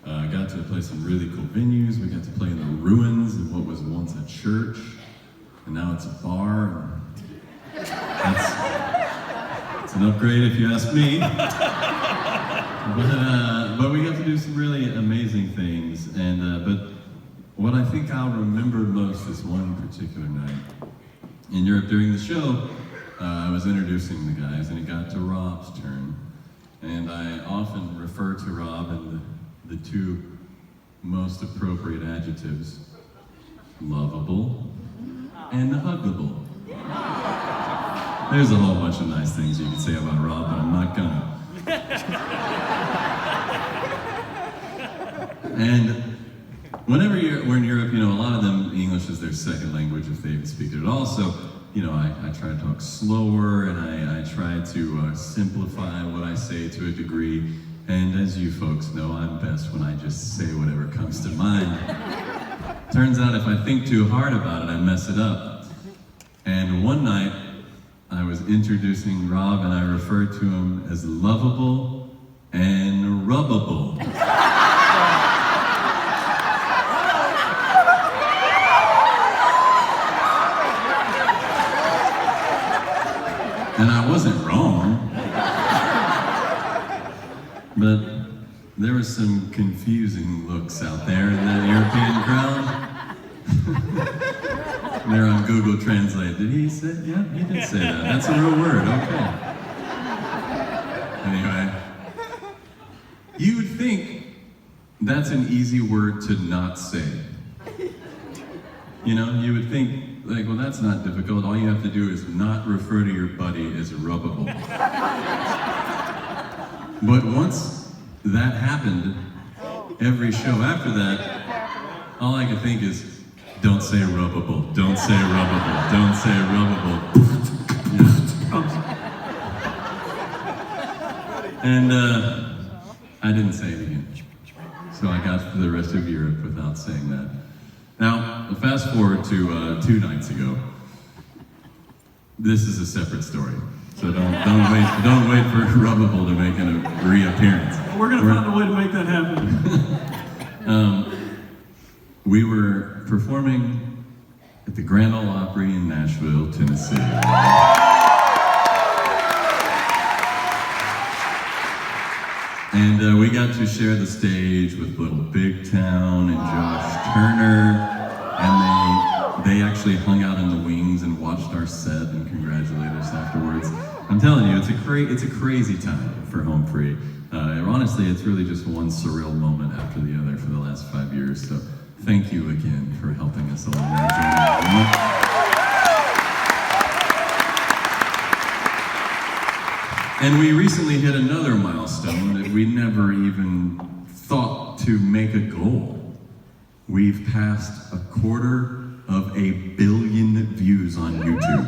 Got to play some really cool venues. We got to play in the ruins of what was once a church, and now it's a bar. It's an upgrade if you ask me. But we got to do some really amazing things. But what I think I'll remember most is one particular night. In Europe during the show, I was introducing the guys, and it got to Rob's turn. And I often refer to Rob in the two most appropriate adjectives, lovable and huggable. There's a whole bunch of nice things you could say about Rob, but I'm not gonna. And whenever we're in Europe, a lot of them, English is their second language if they even speak it at all. So, I try to talk slower, and I try to simplify what I say to a degree. And as you folks know, I'm best when I just say whatever comes to mind. Turns out if I think too hard about it, I mess it up. And one night, I was introducing Rob, and I referred to him as lovable and rubbable. And I wasn't wrong. But there were some confusing looks out there in that European crowd. They're on Google Translate. Did he say? Yeah, he did say that. That's a real word, okay. Anyway, you would think that's an easy word to not say. You would think, well, that's not difficult. All you have to do is not refer to your buddy as rubbable. But once that happened, every show after that, all I could think is, don't say rubbable, don't say rubbable, don't say rubbable. And I didn't say it again. So I got through the rest of Europe without saying that. Now, fast forward to 2 nights ago. This is a separate story. So don't wait for Rubbable to make a reappearance. We're gonna find a way to make that happen. We were performing at the Grand Ole Opry in Nashville, Tennessee. And we got to share the stage with Little Big Town and Josh Turner, and they actually hung out in the wings and watched our set and congratulated us afterwards. I'm telling you, it's a crazy time for Home Free. Honestly, it's really just one surreal moment after the other for the last 5 years. So thank you again for helping us along our journey. And we recently hit another milestone that we never even thought to make a goal. We've passed 250 million views on YouTube.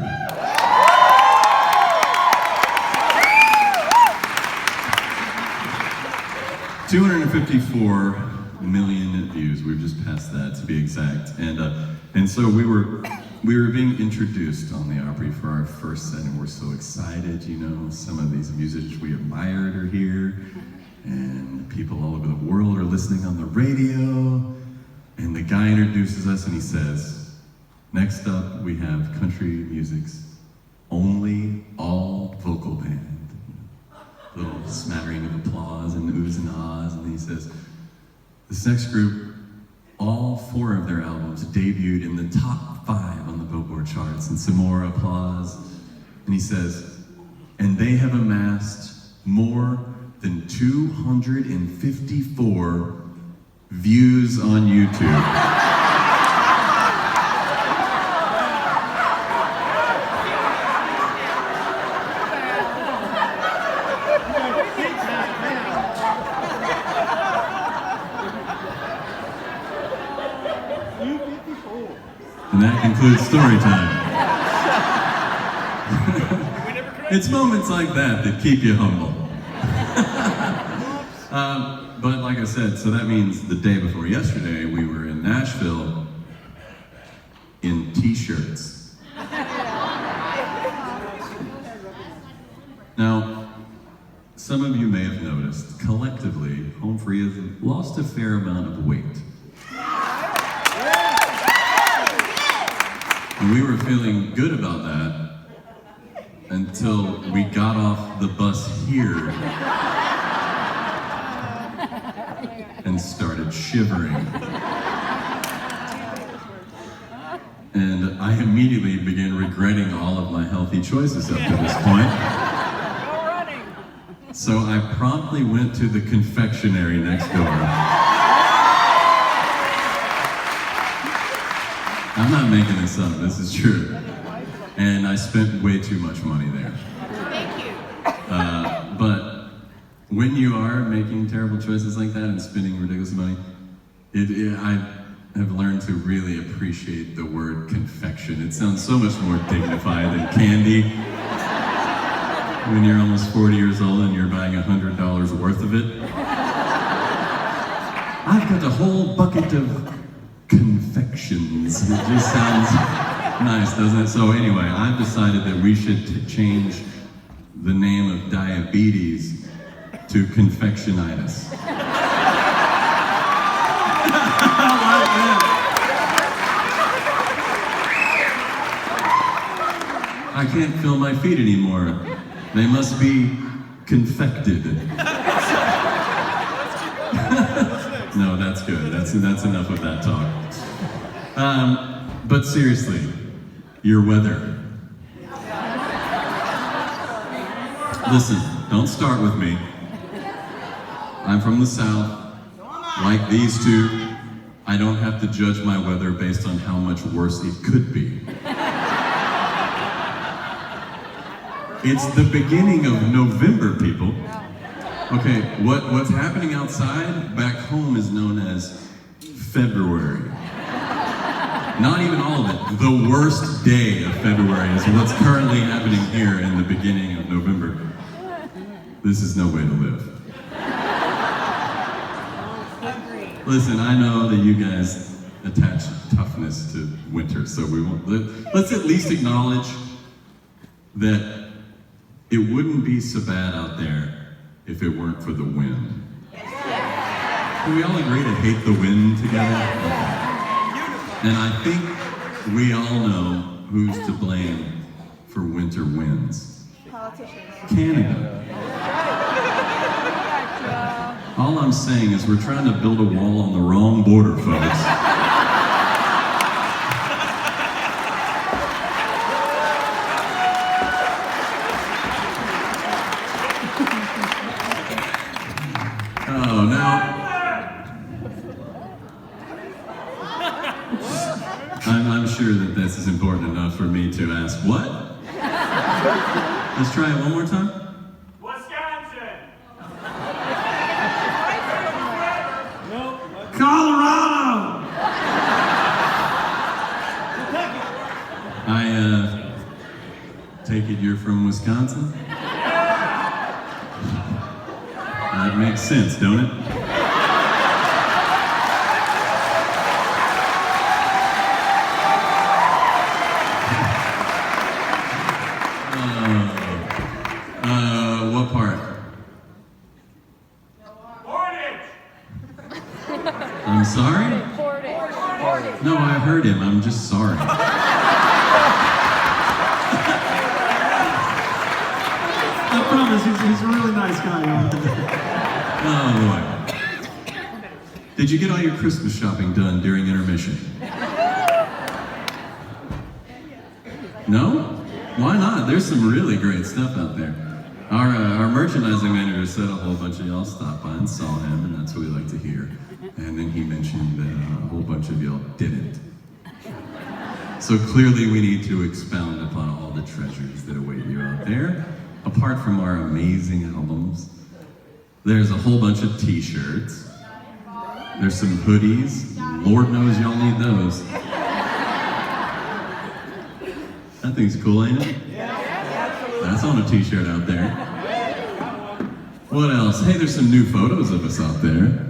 254 million views. We've just passed that, to be exact. And so we were being introduced on the Opry for our first set, and we're so excited. Some of these musicians we admired are here, and people all over the world are listening on the radio. And the guy introduces us, and he says, "Next up, we have country music's only all-vocal band." Little smattering of applause and oohs and ahs, and he says, "This next group, all 4 of their albums debuted in the top 5 on the Billboard charts," and some more applause. And he says, "And they have amassed more than 254 views on YouTube." And that concludes story time. It's moments like that that keep you humble. But like I said, so that means the day before yesterday, we were in Nashville in t-shirts. Now, some of you may have noticed, collectively, Home Free has lost lost a fair amount of weight. And we were feeling good about that until we got off the bus here and started shivering. And I immediately began regretting all of my healthy choices up to this point. So I promptly went to the confectionery next door. I'm not making this up, this is true. And I spent way too much money there. Thank you. But when you are making terrible choices like that and spending ridiculous money, I have learned to really appreciate the word confection. It sounds so much more dignified than candy. When you're almost 40 years old and you're buying $100 worth of it. I've got a whole bucket of confections. It just sounds nice, doesn't it? So anyway, I've decided that we should change the name of diabetes to confectionitis. I can't feel my feet anymore. They must be confected. No, that's good. That's enough of that talk. But seriously, your weather. Listen, don't start with me. I'm from the South. Like these two, I don't have to judge my weather based on how much worse it could be. It's the beginning of November, people. Okay, what's happening outside back home is known as February. Not even all of it. The worst day of February is what's currently happening here in the beginning of November. This is no way to live. Listen, I know that you guys attach toughness to winter, so we won't. Let's at least acknowledge that it wouldn't be so bad out there if it weren't for the wind. Can we all agree to hate the wind together? And I think we all know who's to blame for winter winds. Canada. All I'm saying is we're trying to build a wall on the wrong border, folks. Oh, now I'm sure that this is important enough for me to ask, what? Let's try it one more time. Wisconsin. Colorado. I take it you're from Wisconsin? That makes sense, don't it? What part? I'm sorry? No, I heard him. I'm just sorry. I promise, he's a really nice guy. Oh, boy. Did you get all your Christmas shopping done during intermission? No? Why not? There's some really great stuff out there. Our merchandising manager said a whole bunch of y'all stopped by and saw him, and that's what we like to hear. And then he mentioned that a whole bunch of y'all didn't. So clearly we need to expound upon all the treasures that await you out there. Apart from our amazing albums, there's a whole bunch of t-shirts. There's some hoodies. Lord knows y'all need those. That thing's cool, ain't it? That's on a t-shirt out there. What else? Hey, there's some new photos of us out there.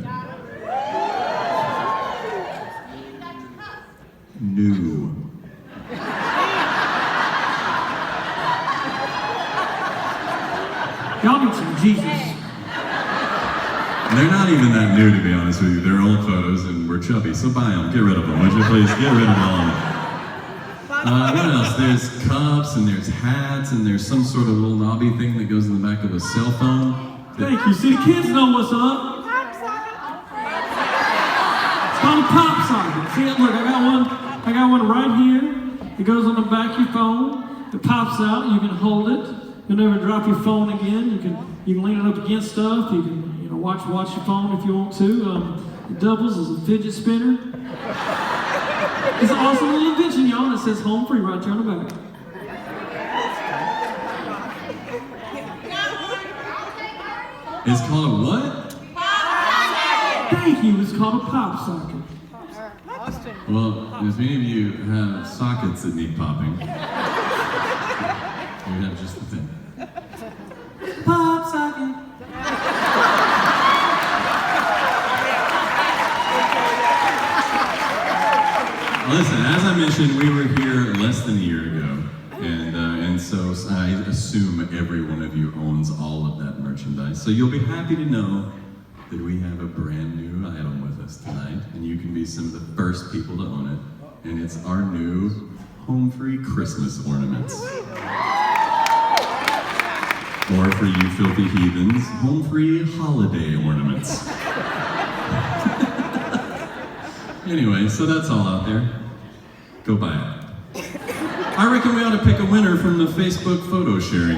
New. Y'all need some Jesus. They're not even that new, to be honest with you. They're old photos and we're chubby, so buy them. Get rid of them, would you please? Get rid of all of them. What else? There's cups and there's hats and there's some sort of little knobby thing that goes in the back of a cell phone. Thank you. See, the kids know what's up. It's called a pop socket. See it? Look, I got one right here. It goes on the back of your phone. It pops out. You can hold it. You'll never drop your phone again. You can lean it up against stuff. You can watch your phone if you want to. It doubles as a fidget spinner. It's an awesome little invention, y'all. It says home free right there on the back. It's called a what? Thank you. It's called a pop socket. Well, if any of you have sockets that need popping, you have just the thing. Pop socket. Listen, as I mentioned, we were here less than a year ago, and so I assume every one of you owns all of that merchandise. So you'll be happy to know that we have a brand new item with us tonight, and you can be some of the first people to own it. And it's our new home free Christmas ornaments. Or for you filthy heathens, home free holiday ornaments. Anyway, so that's all out there. Go buy it. I reckon we ought to pick a winner from the Facebook photo sharing.